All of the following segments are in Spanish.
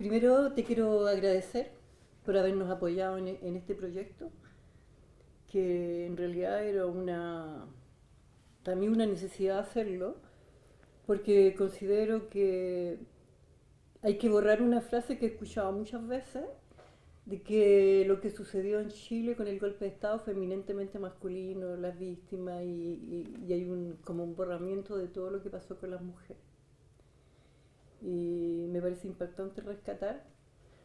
Primero te quiero agradecer por habernos apoyado en este proyecto, que en realidad era también una necesidad hacerlo, porque considero que hay que borrar una frase que he escuchado muchas veces, de que lo que sucedió en Chile con el golpe de Estado fue eminentemente masculino, las víctimas, y hay como un borramiento de todo lo que pasó con las mujeres. Y me parece importante rescatar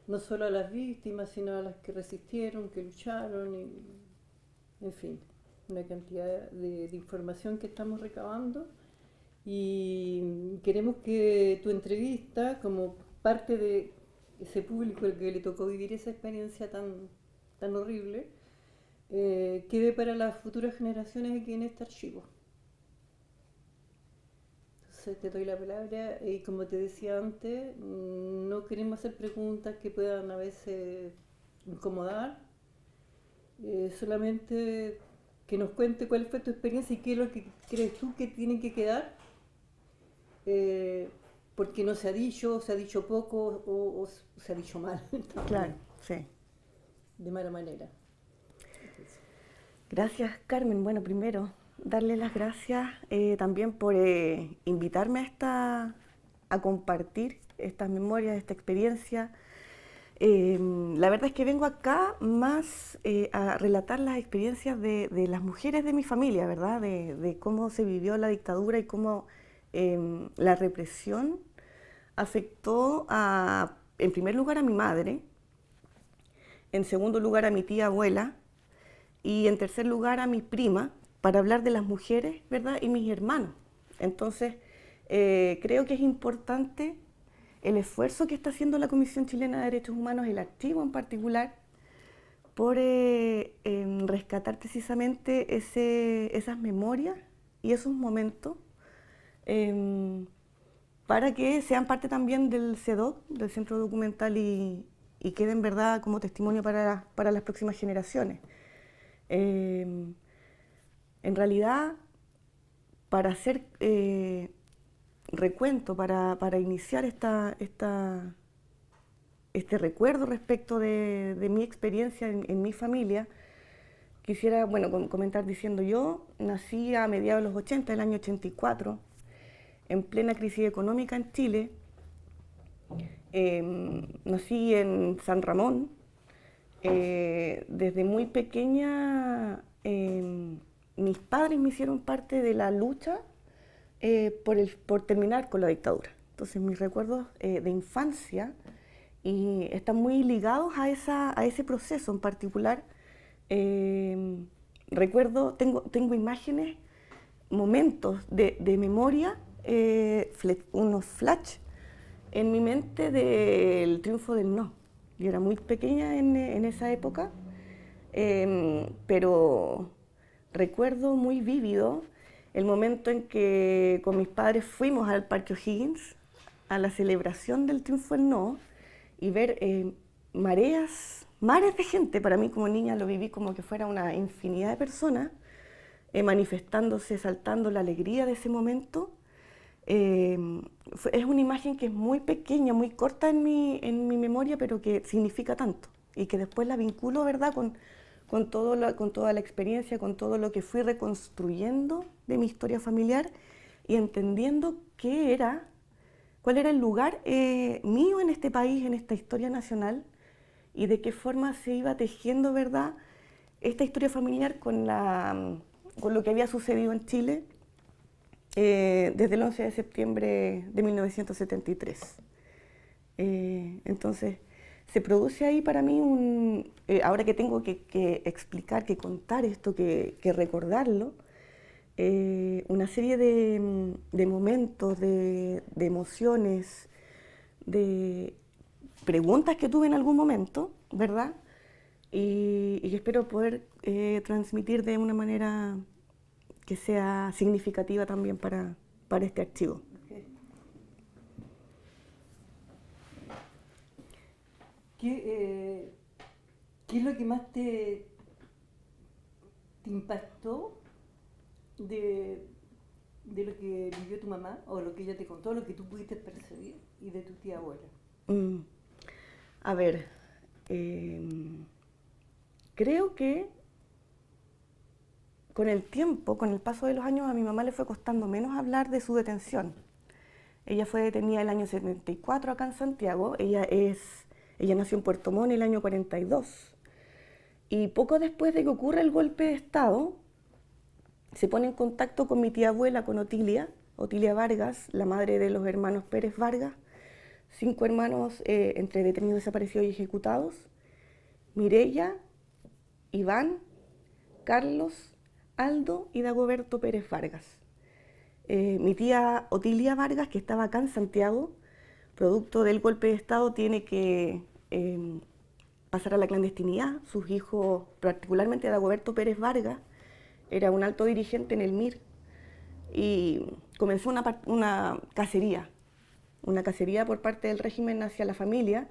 no solo a las víctimas, sino a las que resistieron, que lucharon, en fin, una cantidad de información que estamos recabando. Y queremos que tu entrevista, como parte de ese público al que le tocó vivir esa experiencia tan horrible, quede para las futuras generaciones aquí en este archivo. Entonces te doy la palabra y como te decía antes, no queremos hacer preguntas que puedan a veces incomodar, solamente que nos cuente cuál fue tu experiencia y qué es lo que crees tú que tiene que quedar, eh, porque no se ha dicho poco o se ha dicho mal también, Claro, sí. de mala manera. Gracias, Carmen. Bueno, primero, darle las gracias también por invitarme a compartir estas memorias, esta experiencia. La verdad es que vengo acá más a relatar las experiencias de las mujeres de mi familia, ¿verdad? De cómo se vivió la dictadura y cómo la represión afectó en primer lugar a mi madre, en segundo lugar a mi tía abuela y en tercer lugar a mi prima, para hablar de las mujeres, ¿verdad? Y mis hermanos. Entonces, creo que es importante el esfuerzo que está haciendo la Comisión Chilena de Derechos Humanos, el archivo en particular, por rescatar precisamente esas memorias y esos momentos eh, para que sean parte también del CEDOC, del Centro Documental, y queden, ¿verdad?, como testimonio para las próximas generaciones. Eh, en realidad, para hacer recuento, para iniciar este recuerdo respecto de mi experiencia en mi familia, quisiera, bueno, comentar diciendo: yo nací a mediados de los 80, el año 84, en plena crisis económica en Chile. Nací en San Ramón. Desde muy pequeña, mis padres me hicieron parte de la lucha por terminar con la dictadura. Entonces mis recuerdos de infancia están muy ligados a ese proceso en particular. Eh, tengo imágenes, momentos de memoria, unos flash en mi mente del triunfo del no. Yo era muy pequeña en esa época, pero recuerdo muy vívido el momento en que con mis padres fuimos al Parque O'Higgins a la celebración del triunfo del no y ver mares de gente. Para mí como niña lo viví como que fuera una infinidad de personas manifestándose, saltando la alegría de ese momento. Es una imagen que es muy pequeña, muy corta en mi memoria, pero que significa tanto y que después la vinculo, ¿verdad?, con toda la experiencia, con todo lo que fui reconstruyendo de mi historia familiar y entendiendo cuál era el lugar mío en este país, en esta historia nacional, y de qué forma se iba tejiendo, ¿verdad?, esta historia familiar con lo que había sucedido en Chile desde el 11 de septiembre de 1973. Entonces, se produce ahí para mí ahora que tengo que explicar, que contar esto, que recordarlo, una serie de momentos, de emociones, de preguntas que tuve en algún momento, ¿verdad? Y que espero poder transmitir de una manera que sea significativa también para este archivo. Okay. ¿Qué, eh, ¿Qué es lo que más te impactó de, de lo que vivió tu mamá o lo que ella te contó, lo que tú pudiste percibir y de tu tía abuela? Mm. A ver, creo que con el tiempo, con el paso de los años, a mi mamá le fue costando menos hablar de su detención. Ella fue detenida el año 74 acá en Santiago. Ella nació en Puerto Montt el año 42. Y poco después de que ocurre el golpe de Estado, se pone en contacto con mi tía abuela, con Otilia Vargas, la madre de los hermanos Pérez Vargas, 5 hermanos entre detenidos, desaparecidos y ejecutados: Mireya, Iván, Carlos, Aldo y Dagoberto Pérez Vargas. Mi tía Otilia Vargas, que estaba acá en Santiago, producto del golpe de Estado, tiene que pasar a la clandestinidad. Sus hijos, particularmente Dagoberto Pérez Vargas, era un alto dirigente en el MIR y comenzó una cacería por parte del régimen hacia la familia,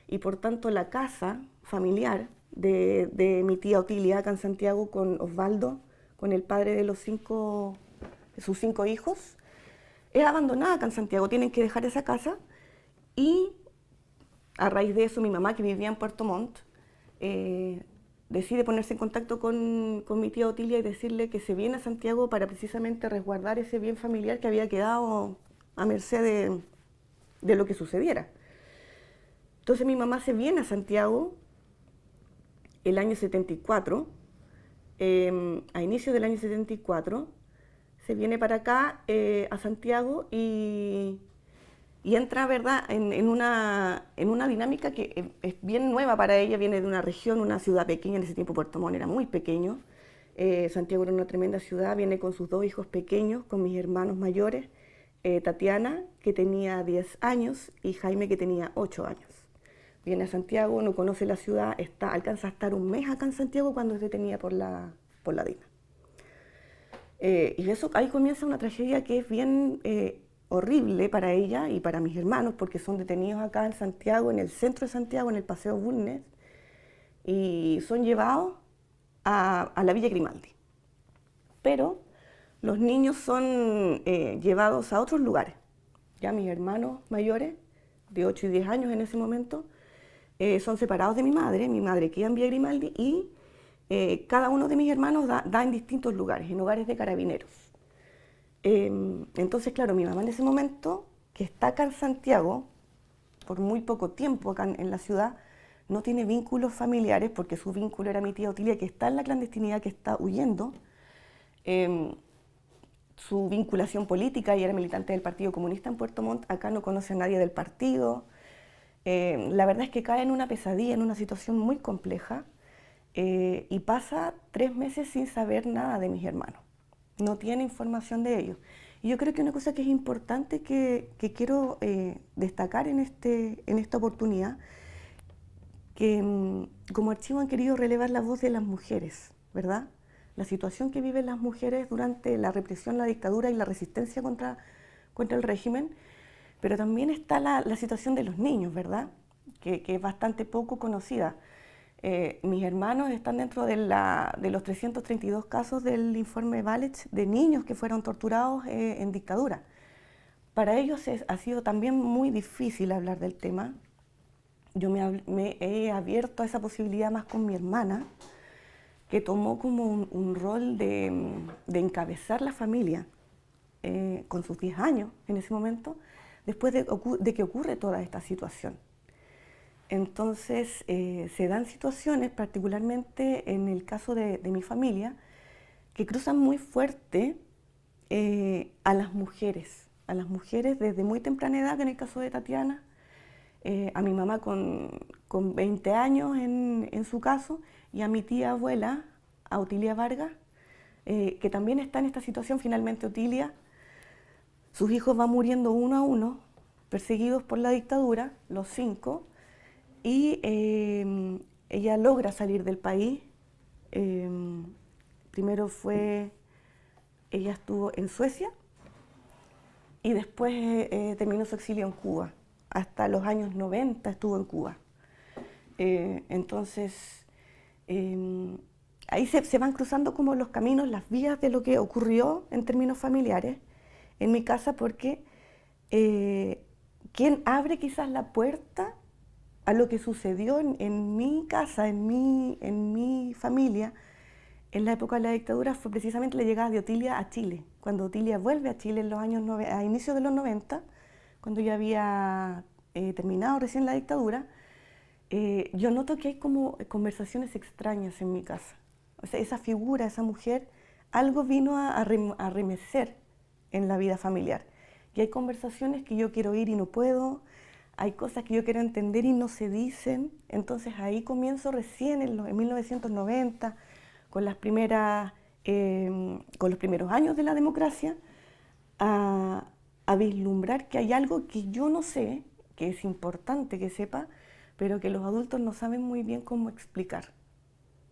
y por tanto la casa familiar de mi tía Otilia acá en Santiago, con Osvaldo, con el padre de sus 5 hijos, es abandonada acá en Santiago. Tienen que dejar esa casa, y a raíz de eso mi mamá, que vivía en Puerto Montt, decide ponerse en contacto con mi tía Otilia y decirle que se viene a Santiago para precisamente resguardar ese bien familiar que había quedado a merced de lo que sucediera. Entonces mi mamá se viene a Santiago el año 74, a inicios del año 74, se viene para acá a Santiago y entra, ¿verdad?, en una dinámica que es bien nueva para ella. Viene de una región, una ciudad pequeña. En ese tiempo Puerto Montt era muy pequeño. Santiago era una tremenda ciudad. Viene con sus 2 hijos pequeños, con mis hermanos mayores, Tatiana, que tenía 10 años, y Jaime, que tenía 8 años. Viene a Santiago, no conoce la ciudad, alcanza a estar un mes acá en Santiago cuando es detenida por la DINA. Y eso, ahí comienza una tragedia que es bien horrible para ella y para mis hermanos, porque son detenidos acá en Santiago, en el centro de Santiago, en el Paseo Bulnes, y son llevados a la Villa Grimaldi. Pero los niños son llevados a otros lugares. Ya mis hermanos mayores, de 8 y 10 años en ese momento, son separados de mi madre queda en Villa Grimaldi, y cada uno de mis hermanos da en distintos lugares, en hogares de carabineros. Entonces, claro, mi mamá en ese momento, que está acá en Santiago, por muy poco tiempo acá en la ciudad, no tiene vínculos familiares, porque su vínculo era mi tía Otilia, que está en la clandestinidad, que está huyendo. Su vinculación política, ella era militante del Partido Comunista en Puerto Montt, acá no conoce a nadie del partido. La verdad es que cae en una pesadilla, en una situación muy compleja, y pasa 3 meses sin saber nada de mis hermanos. No tiene información de ellos. Y yo creo que una cosa que es importante que quiero destacar en esta oportunidad, que como archivo han querido relevar la voz de las mujeres, ¿verdad? La situación que viven las mujeres durante la represión, la dictadura y la resistencia contra el régimen, pero también está la situación de los niños, ¿verdad?, que es bastante poco conocida. Mis hermanos están dentro de los 332 casos del informe Valech de niños que fueron torturados en dictadura. Para ellos ha sido también muy difícil hablar del tema. Yo me he abierto a esa posibilidad más con mi hermana, que tomó como un rol de encabezar la familia con sus 10 años en ese momento, después de que ocurre toda esta situación. Entonces se dan situaciones, particularmente en el caso de mi familia, que cruzan muy fuerte a las mujeres desde muy temprana edad, en el caso de Tatiana, a mi mamá con 20 años en su caso, y a mi tía abuela, a Otilia Vargas, que también está en esta situación. Finalmente Otilia, sus hijos van muriendo uno a uno, perseguidos por la dictadura, los 5, y ella logra salir del país. Primero ella estuvo en Suecia, y después terminó su exilio en Cuba. Hasta los años 90 estuvo en Cuba. Entonces, ahí se van cruzando como los caminos, las vías de lo que ocurrió en términos familiares en mi casa, porque quien abre quizás la puerta a lo que sucedió en mi casa, en mi familia, en la época de la dictadura, fue precisamente la llegada de Otilia a Chile. Cuando Otilia vuelve a Chile en los años a inicios de los 90, cuando ya había terminado recién la dictadura, yo noto que hay como conversaciones extrañas en mi casa. O sea, esa figura, esa mujer, algo vino a remecer en la vida familiar. Y hay conversaciones que yo quiero oír y no puedo, hay cosas que yo quiero entender y no se dicen. Entonces ahí comienzo recién en 1990, con las primeras, con los primeros años de la democracia, a vislumbrar que hay algo que yo no sé, que es importante que sepa, pero que los adultos no saben muy bien cómo explicar.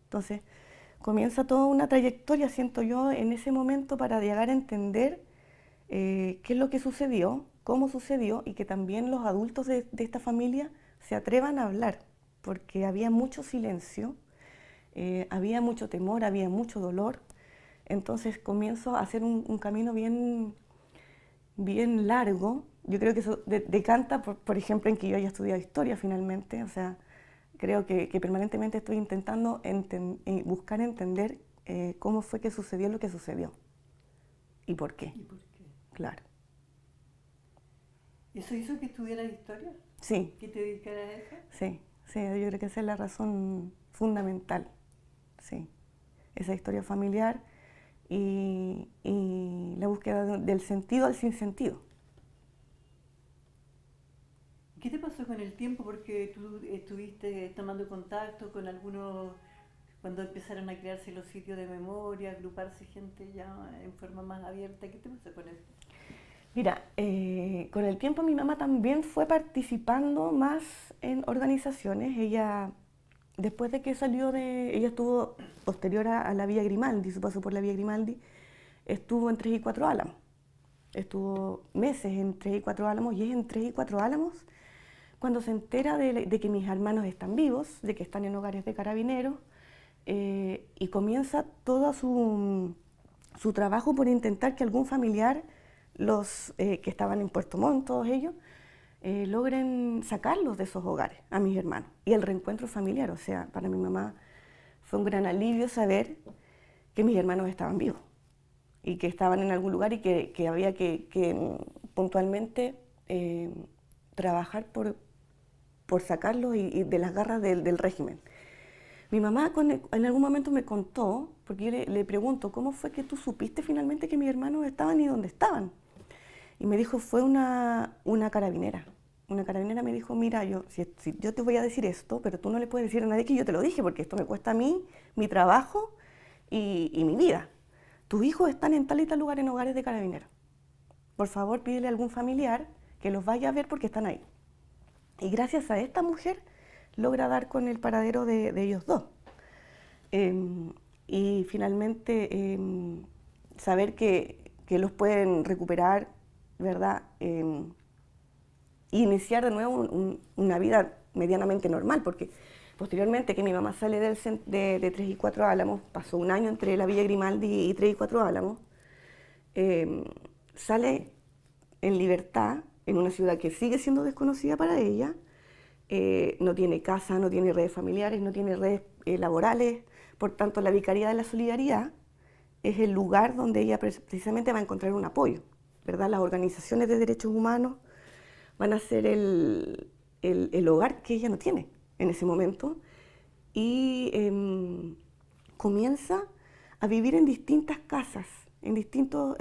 Entonces, comienza toda una trayectoria, siento yo, en ese momento para llegar a entender qué es lo que sucedió, cómo sucedió y que también los adultos de esta familia se atrevan a hablar, porque había mucho silencio, había mucho temor, había mucho dolor. Entonces comienzo a hacer un camino bien, bien largo. Yo creo que eso decanta, por ejemplo, en que yo haya estudiado historia finalmente. O sea, creo que permanentemente estoy intentando buscar entender cómo fue que sucedió lo que sucedió y por qué. ¿Y por qué? Claro. ¿Eso hizo que estudiaras historia? Sí, ¿Que te dedicaras a eso? sí, sí, yo creo que esa es la razón fundamental. Sí, esa historia familiar y la búsqueda del sentido al sinsentido. ¿Qué te pasó con el tiempo? Porque tú estuviste tomando contacto con algunos, cuando empezaron a crearse los sitios de memoria, agruparse gente ya en forma más abierta. ¿Qué te pasó con eso? Mira, con el tiempo mi mamá también fue participando más en organizaciones. Ella, después de que salió ella estuvo posterior a la Vía Grimaldi, su paso por la Vía Grimaldi, estuvo en Tres y Cuatro Álamos. Estuvo meses en Tres y Cuatro Álamos y es en Tres y Cuatro Álamos cuando se entera de que mis hermanos están vivos, de que están en hogares de carabineros, y comienza todo su trabajo por intentar que algún familiar, los que estaban en Puerto Montt, todos ellos, logren sacarlos de esos hogares, a mis hermanos. Y el reencuentro familiar, o sea, para mi mamá fue un gran alivio saber que mis hermanos estaban vivos y que estaban en algún lugar y que había que puntualmente trabajar por sacarlos y de las garras del régimen. Mi mamá en algún momento me contó, porque yo le pregunto, ¿cómo fue que tú supiste finalmente que mis hermanos estaban y dónde estaban? Y me dijo, fue una carabinera. Una carabinera me dijo, mira, si yo te voy a decir esto, pero tú no le puedes decir a nadie que yo te lo dije, porque esto me cuesta a mí, mi trabajo y mi vida. Tus hijos están en tal y tal lugar en hogares de carabineros. Por favor, pídele a algún familiar que los vaya a ver porque están ahí. Y gracias a esta mujer logra dar con el paradero de ellos dos. Y finalmente saber que los pueden recuperar, ¿verdad? Iniciar de nuevo una vida medianamente normal, porque posteriormente que mi mamá sale de Tres y Cuatro Álamos, pasó un año entre la Villa Grimaldi y Tres y Cuatro Álamos, sale en libertad en una ciudad que sigue siendo desconocida para ella, no tiene casa, no tiene redes familiares, no tiene redes laborales, por tanto la Vicaría de la Solidaridad es el lugar donde ella precisamente va a encontrar un apoyo, ¿verdad? Las organizaciones de derechos humanos van a ser el hogar que ella no tiene en ese momento y comienza a vivir en distintas casas, en distintos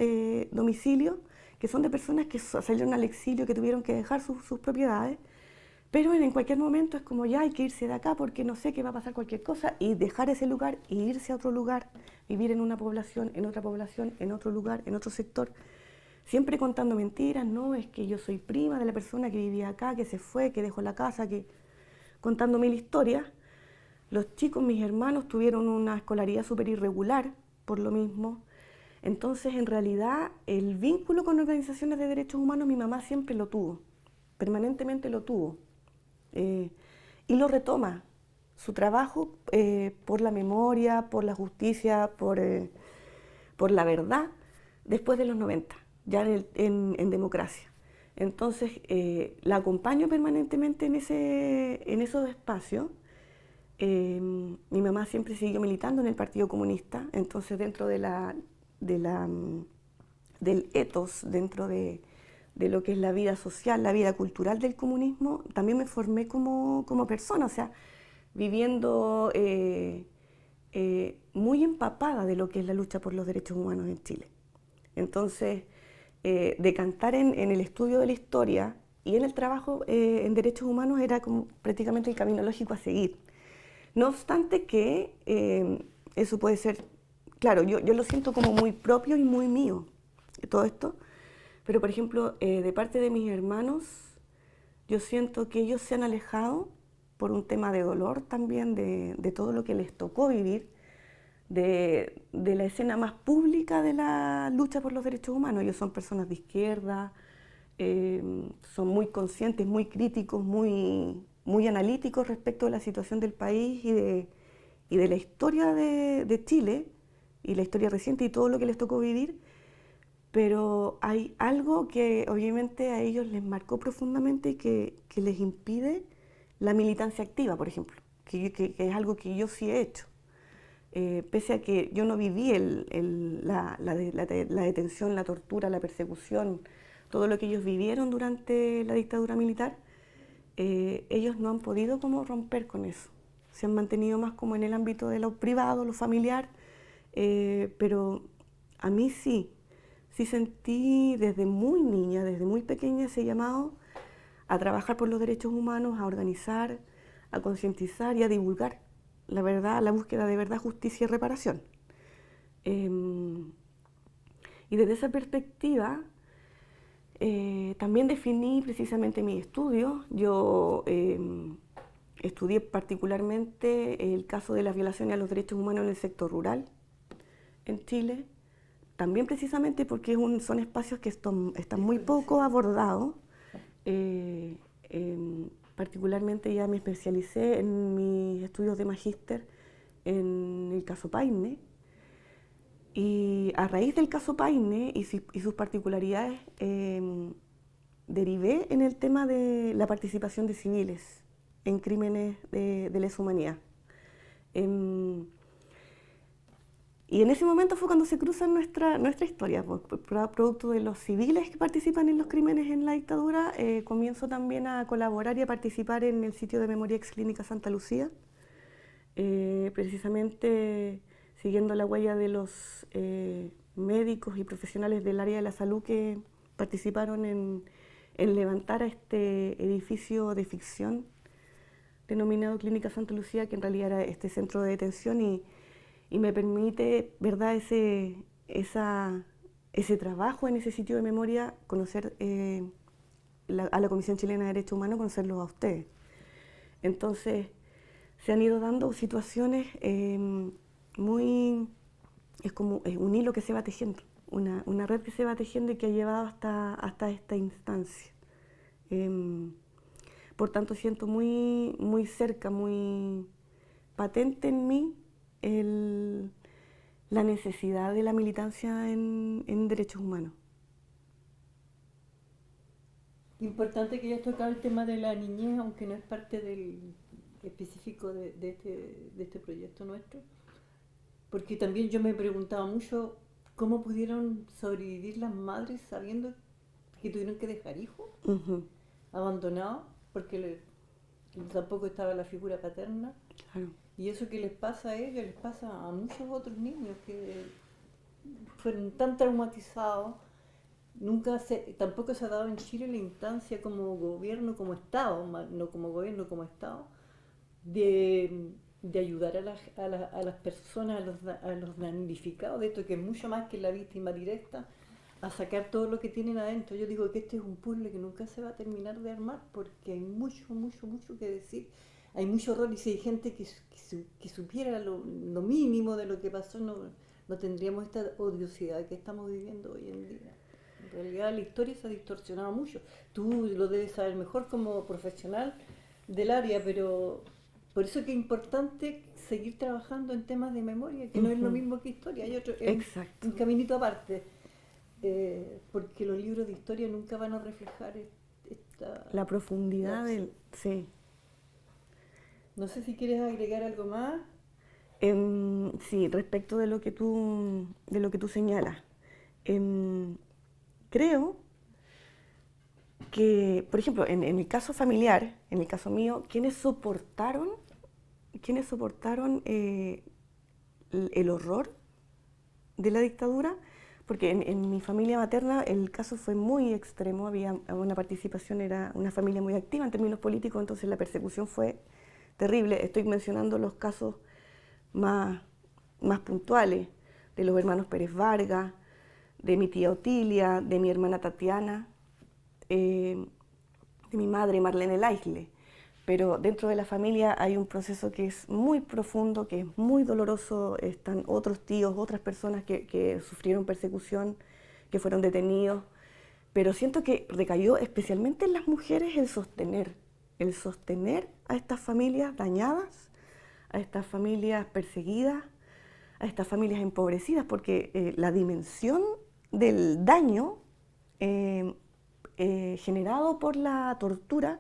domicilios que son de personas que salieron al exilio, que tuvieron que dejar sus propiedades, pero en cualquier momento es como ya hay que irse de acá porque no sé qué va a pasar cualquier cosa y dejar ese lugar e irse a otro lugar, vivir en una población, en otra población, en otro lugar, en otro sector, siempre contando mentiras, no, es que yo soy prima de la persona que vivía acá, que se fue, que dejó la casa, que contando mil historias. Los chicos, mis hermanos, tuvieron una escolaridad súper irregular por lo mismo. Entonces, en realidad, el vínculo con organizaciones de derechos humanos mi mamá siempre lo tuvo, permanentemente lo tuvo. Y lo retoma, su trabajo por la memoria, por la justicia, por la verdad, después de los 90, ya en democracia. Entonces, la acompaño permanentemente en esos espacios. Mi mamá siempre siguió militando en el Partido Comunista, entonces dentro del ethos, dentro de lo que es la vida social, la vida cultural del comunismo, también me formé como persona, o sea, viviendo muy empapada de lo que es la lucha por los derechos humanos en Chile. Entonces, decantar en el estudio de la historia y en el trabajo en derechos humanos era como prácticamente el camino lógico a seguir. No obstante que eso puede ser, claro, yo lo siento como muy propio y muy mío, todo esto, pero por ejemplo, de parte de mis hermanos, yo siento que ellos se han alejado por un tema de dolor también, de todo lo que les tocó vivir, de la escena más pública de la lucha por los derechos humanos. Ellos son personas de izquierda, son muy conscientes, muy críticos, muy analíticos respecto de la situación del país y de la historia de Chile y la historia reciente y todo lo que les tocó vivir, pero hay algo que obviamente a ellos les marcó profundamente y que les impide la militancia activa, por ejemplo, que es algo que yo sí he hecho. Pese a que yo no viví la detención, la tortura, la persecución, todo lo que ellos vivieron durante la dictadura militar, ellos no han podido como romper con eso. Se han mantenido más como en el ámbito de lo privado, lo familiar, pero a mí sí sentí desde muy niña, desde muy pequeña ese llamado a trabajar por los derechos humanos, a organizar, a concientizar y a divulgar la verdad, la búsqueda de verdad, justicia y reparación. Y desde esa perspectiva también definí precisamente mi estudio. Yo estudié particularmente el caso de las violaciones a los derechos humanos en el sector rural en Chile, también precisamente porque son espacios que están muy poco abordados. Particularmente ya me especialicé en mis estudios de magíster en el caso Paine, y a raíz del caso Paine y sus particularidades derivé en el tema de la participación de civiles en crímenes de lesa humanidad. Y en ese momento fue cuando se cruza nuestra historia, producto de los civiles que participan en los crímenes en la dictadura. Comienzo también a colaborar y a participar en el sitio de Memoria Ex Clínica Santa Lucía, precisamente siguiendo la huella de los médicos y profesionales del área de la salud que participaron en levantar a este edificio de ficción denominado Clínica Santa Lucía, que en realidad era este centro de detención, y me permite, ¿verdad?, ese trabajo en ese sitio de memoria, conocer a la Comisión Chilena de Derechos Humanos, conocerlos a ustedes. Entonces, se han ido dando situaciones es como un hilo que se va tejiendo, una red que se va tejiendo y que ha llevado hasta esta instancia. Por tanto, siento muy, muy cerca, muy patente en mí la necesidad de la militancia en derechos humanos. Importante que hayas tocado el tema de la niñez, aunque no es parte del específico de este proyecto nuestro, porque también yo me preguntaba mucho cómo pudieron sobrevivir las madres sabiendo que tuvieron que dejar hijos abandonados, porque tampoco estaba la figura paterna. Claro. Y eso que les pasa a ellos, les pasa a muchos otros niños que fueron tan traumatizados. Tampoco se ha dado en Chile la instancia como gobierno, como Estado, no como gobierno, como Estado, de ayudar a las personas, a los damnificados de esto, que es mucho más que la víctima directa, a sacar todo lo que tienen adentro. Yo digo que este es un puzzle que nunca se va a terminar de armar, porque hay mucho que decir. Hay mucho horror, y si hay gente que supiera lo mínimo de lo que pasó, no tendríamos esta odiosidad que estamos viviendo hoy en día. En realidad la historia se ha distorsionado mucho. Tú lo debes saber mejor como profesional del área, pero por eso que es importante seguir trabajando en temas de memoria, que no es lo mismo que historia, hay otro, es un caminito aparte. porque los libros de historia nunca van a reflejar la profundidad del... Sí. No sé si quieres agregar algo más. Sí, respecto de lo que tú señalas. Creo que, por ejemplo, en el caso familiar, en el caso mío, quienes soportaron el horror de la dictadura, porque en mi familia materna el caso fue muy extremo, había una participación, era una familia muy activa en términos políticos, entonces la persecución fue terrible. Estoy mencionando los casos más, más puntuales, de los hermanos Pérez Vargas, de mi tía Otilia, de mi hermana Tatiana, de mi madre Marlene Laisle. Pero dentro de la familia hay un proceso que es muy profundo, que es muy doloroso. Están otros tíos, otras personas que sufrieron persecución, que fueron detenidos. Pero siento que recayó especialmente en las mujeres el sostener a estas familias dañadas, a estas familias perseguidas, a estas familias empobrecidas, porque la dimensión del daño generado por la tortura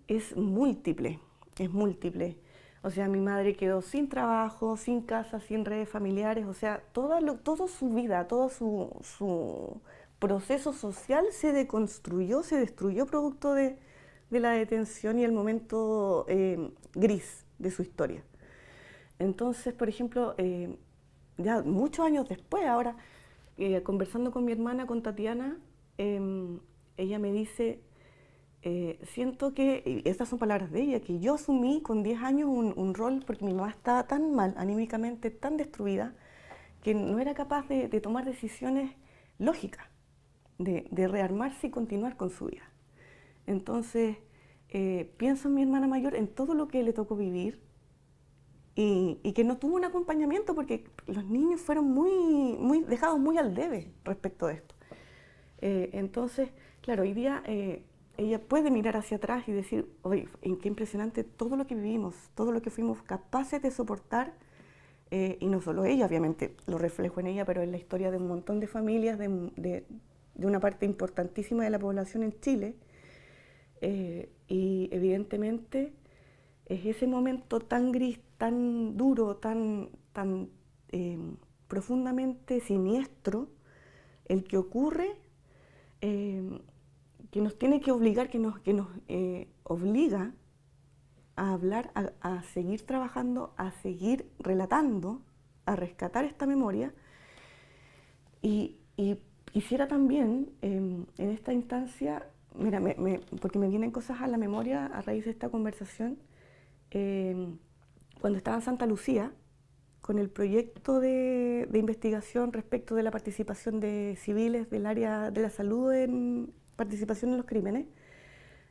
es múltiple, es múltiple. O sea, mi madre quedó sin trabajo, sin casa, sin redes familiares, o sea, toda su vida, todo su proceso social se deconstruyó, se destruyó producto de la detención y el momento gris de su historia. Entonces, por ejemplo, ya muchos años después, ahora, conversando con mi hermana, con Tatiana, ella me dice, siento que, y estas son palabras de ella, que yo asumí con 10 años un rol porque mi mamá estaba tan mal, anímicamente tan destruida, que no era capaz de tomar decisiones lógicas, de rearmarse y continuar con su vida. Entonces, pienso en mi hermana mayor, en todo lo que le tocó vivir y que no tuvo un acompañamiento porque los niños fueron dejados muy al debe respecto de esto. Entonces, claro, hoy día ella puede mirar hacia atrás y decir, oye, qué impresionante todo lo que vivimos, todo lo que fuimos capaces de soportar, y no solo ella, obviamente, lo reflejo en ella, pero en la historia de un montón de familias, de una parte importantísima de la población en Chile, y evidentemente es ese momento tan gris, tan duro, tan profundamente siniestro, el que ocurre, que nos tiene que obligar, que nos obliga a hablar, a seguir trabajando, a seguir relatando, a rescatar esta memoria. Y quisiera también, en esta instancia, mira, porque me vienen cosas a la memoria a raíz de esta conversación, cuando estaba en Santa Lucía, con el proyecto de investigación respecto de la participación de civiles del área de la salud en participación en los crímenes,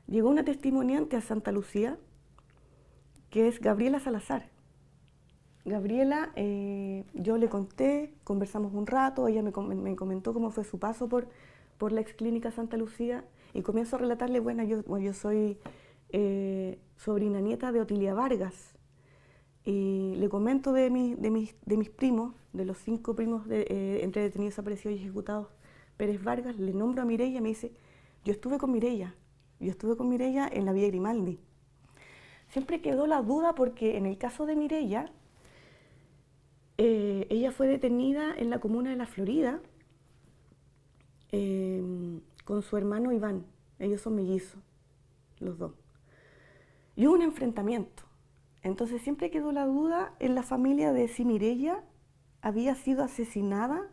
llegó una testimoniante a Santa Lucía, que es Gabriela Salazar. Gabriela, yo le conté, conversamos un rato, ella me comentó cómo fue su paso por la exclínica Santa Lucía y comienzo a relatarle, bueno, yo soy sobrina nieta de Otilia Vargas, y le comento de mis primos, de los 5 primos entre detenidos, desaparecidos y ejecutados Pérez Vargas, le nombro a Mireya, me dice, yo estuve con Mireya en la Villa Grimaldi. Siempre quedó la duda porque en el caso de Mireya, ella fue detenida en la comuna de La Florida con su hermano Iván, ellos son mellizos, los dos. Y hubo un enfrentamiento. Entonces siempre quedó la duda en la familia de si Mireya había sido asesinada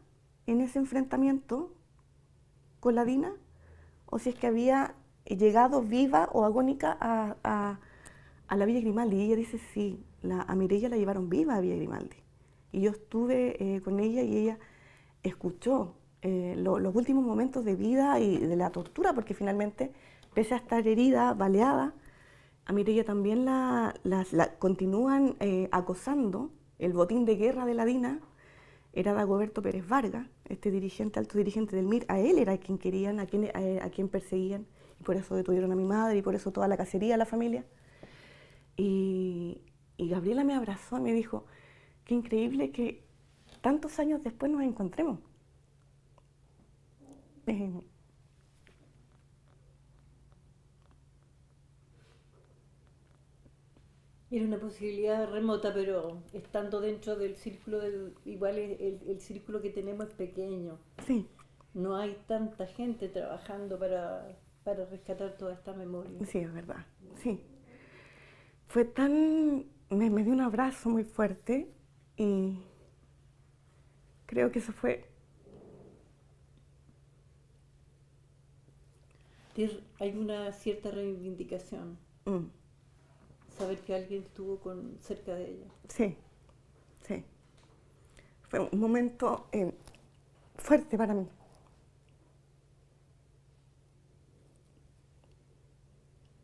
en ese enfrentamiento con la Dina o si es que había llegado viva o agónica a la Villa Grimaldi. Y ella dice, sí, a Mireya la llevaron viva a Villa Grimaldi. Y yo estuve con ella y ella escuchó los últimos momentos de vida y de la tortura, porque finalmente, pese a estar herida, baleada, a Mireya también la continúan acosando. El botín de guerra de la DINA era Dagoberto Pérez Vargas, este dirigente, alto dirigente del MIR. A él era a quien querían, a quien perseguían, y por eso detuvieron a mi madre y por eso toda la cacería de la familia. Y Gabriela me abrazó y me dijo, qué increíble que tantos años después nos encontremos. Eh, Era una posibilidad remota, pero estando dentro del círculo, igual el círculo que tenemos es pequeño. sí, No hay tanta gente trabajando para rescatar toda esta memoria. sí, es verdad, sí. Fue tan, me dio un abrazo muy fuerte y creo que eso fue, Hay una cierta reivindicación, mm, saber que alguien estuvo cerca de ella. sí, sí. Fue un momento fuerte para mí.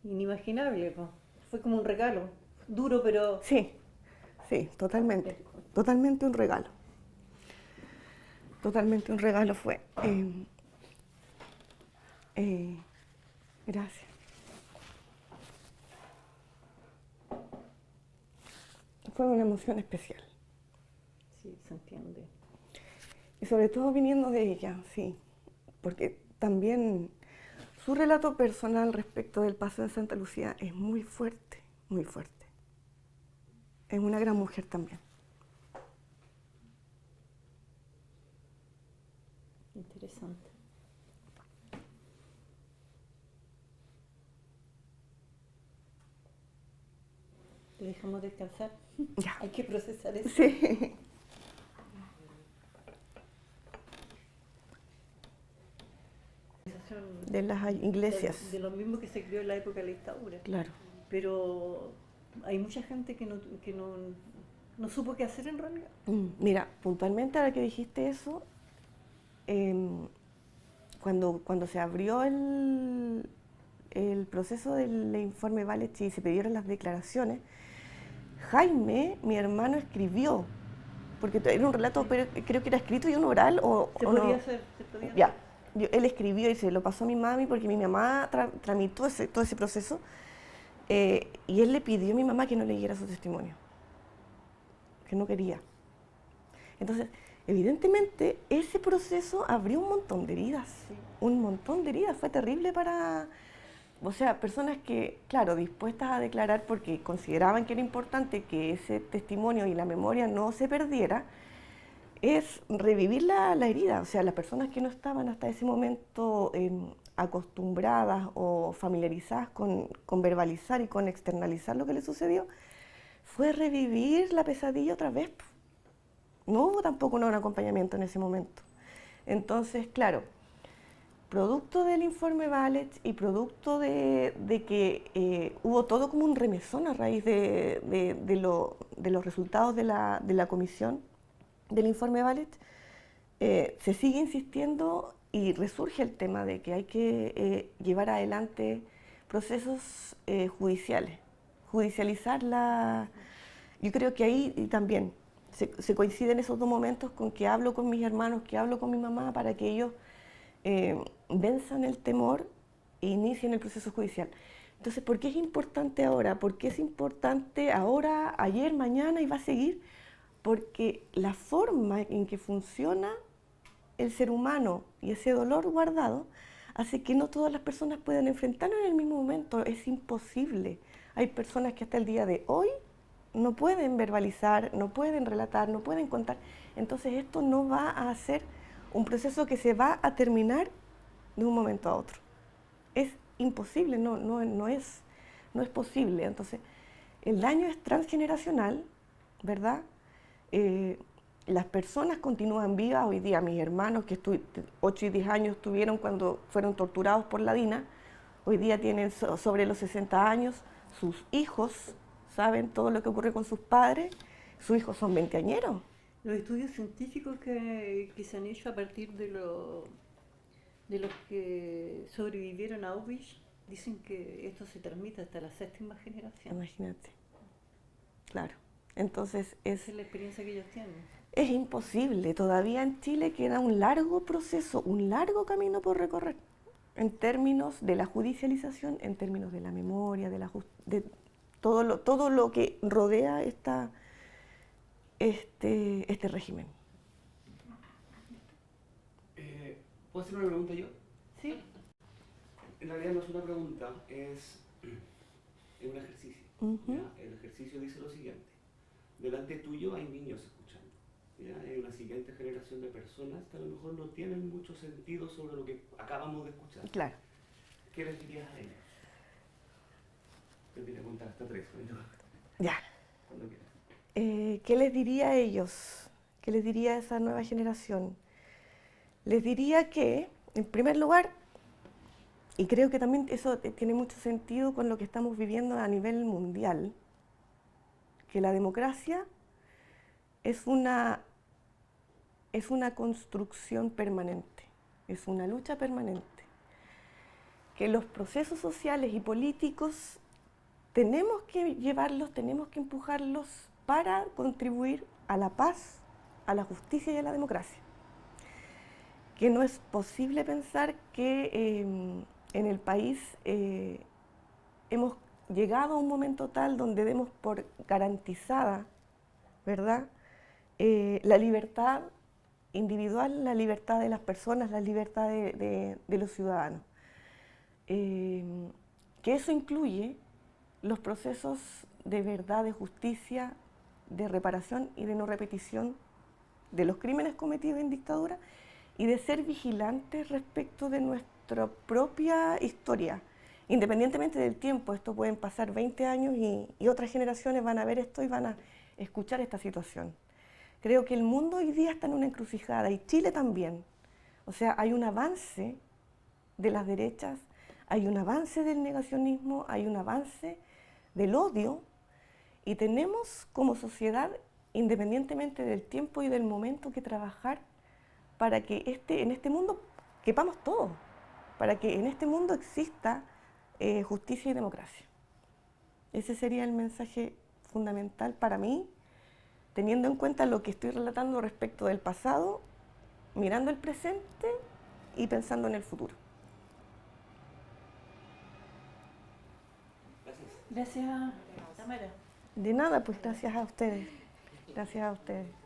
Inimaginable, po. Fue como un regalo, duro pero... Sí, sí, totalmente. Totalmente un regalo. Totalmente un regalo fue. Eh, gracias. Fue una emoción especial. Sí, se entiende. Y sobre todo viniendo de ella, sí. Porque también su relato personal respecto del paso en Santa Lucía es muy fuerte, muy fuerte. Es una gran mujer también. Interesante. ¿Le dejamos descansar? Ya. Hay que procesar eso. Sí. De las iglesias. De lo mismo que se creó en la época de la dictadura. Claro. Pero hay mucha gente que no supo qué hacer en realidad. Mira, puntualmente ahora que dijiste eso, cuando se abrió el proceso del informe Valech y se pidieron las declaraciones, Jaime, mi hermano, escribió, porque era un relato, pero creo que era escrito y un oral, Se o podía no. hacer, se podía Ya, hacer. él escribió y se lo pasó a mi mami porque mi mamá tramitó todo ese proceso, y él le pidió a mi mamá que no leyera su testimonio, que no quería. Entonces, evidentemente, ese proceso abrió un montón de heridas, Sí. un montón de heridas, fue terrible para, o sea, personas que, claro, dispuestas a declarar porque consideraban que era importante que ese testimonio y la memoria no se perdiera, es revivir la herida. O sea, las personas que no estaban hasta ese momento acostumbradas o familiarizadas con verbalizar y con externalizar lo que les sucedió, fue revivir la pesadilla otra vez. No hubo tampoco un acompañamiento en ese momento. Entonces, claro, producto del informe Valech y producto de que hubo todo como un remesón a raíz de los resultados de la comisión del informe Valech, se sigue insistiendo y resurge el tema de que hay que llevar adelante procesos judiciales, judicializar la... Yo creo que ahí también se coinciden esos dos momentos con que hablo con mis hermanos, que hablo con mi mamá para que ellos venzan el temor e inicien el proceso judicial. Entonces, ¿por qué es importante ahora? ¿Por qué es importante ahora, ayer, mañana y va a seguir? Porque la forma en que funciona el ser humano y ese dolor guardado hace que no todas las personas puedan enfrentarlo en el mismo momento. Es imposible. Hay personas que hasta el día de hoy no pueden verbalizar, no pueden relatar, no pueden contar. Entonces esto no va a ser un proceso que se va a terminar de un momento a otro. Es imposible, no es posible. Entonces, el daño es transgeneracional, ¿verdad? Las personas continúan vivas hoy día. Mis hermanos, que 8 y 10 años tuvieron cuando fueron torturados por la DINA, hoy día tienen sobre los 60 años, sus hijos saben todo lo que ocurre con sus padres, sus hijos son veinteañeros. Los estudios científicos que se han hecho a partir de los que sobrevivieron a Auschwitz dicen que esto se transmite hasta la séptima generación. Imagínate. Claro. Entonces Esa es la experiencia que ellos tienen. es imposible. Todavía en Chile queda un largo proceso, un largo camino por recorrer en términos de la judicialización, en términos de la memoria, de todo lo que rodea este régimen. ¿Puedo hacer una pregunta yo? Sí. En realidad no es una pregunta, es un ejercicio. ¿Ya? El ejercicio dice lo siguiente. Delante tuyo hay niños escuchando. ¿Ya? Hay una siguiente generación de personas que a lo mejor no tienen mucho sentido sobre lo que acabamos de escuchar. Claro. ¿Qué les dirías a ellos? Te voy a contar hasta 3. Ya. Cuando quieras. ¿Qué les diría a ellos? ¿Qué les diría a esa nueva generación? Les diría que, en primer lugar, y creo que también eso tiene mucho sentido con lo que estamos viviendo a nivel mundial, que la democracia es una construcción permanente, es una lucha permanente, que los procesos sociales y políticos tenemos que llevarlos, tenemos que empujarlos para contribuir a la paz, a la justicia y a la democracia. Que no es posible pensar que en el país hemos llegado a un momento tal donde demos por garantizada, ¿verdad?, la libertad individual, la libertad de las personas, la libertad de los ciudadanos. Que eso incluye los procesos de verdad, de justicia, de reparación y de no repetición de los crímenes cometidos en dictadura y de ser vigilantes respecto de nuestra propia historia, independientemente del tiempo. Esto pueden pasar 20 años y otras generaciones van a ver esto y van a escuchar esta situación. Creo que el mundo hoy día está en una encrucijada y Chile también. O sea, hay un avance de las derechas, hay un avance del negacionismo, hay un avance del odio y tenemos como sociedad, independientemente del tiempo y del momento, que trabajar para que en este mundo quepamos todos, para que en este mundo exista justicia y democracia. Ese sería el mensaje fundamental para mí, teniendo en cuenta lo que estoy relatando respecto del pasado, mirando el presente y pensando en el futuro. Gracias. Gracias, Tamara. De nada, pues gracias a ustedes. Gracias a ustedes.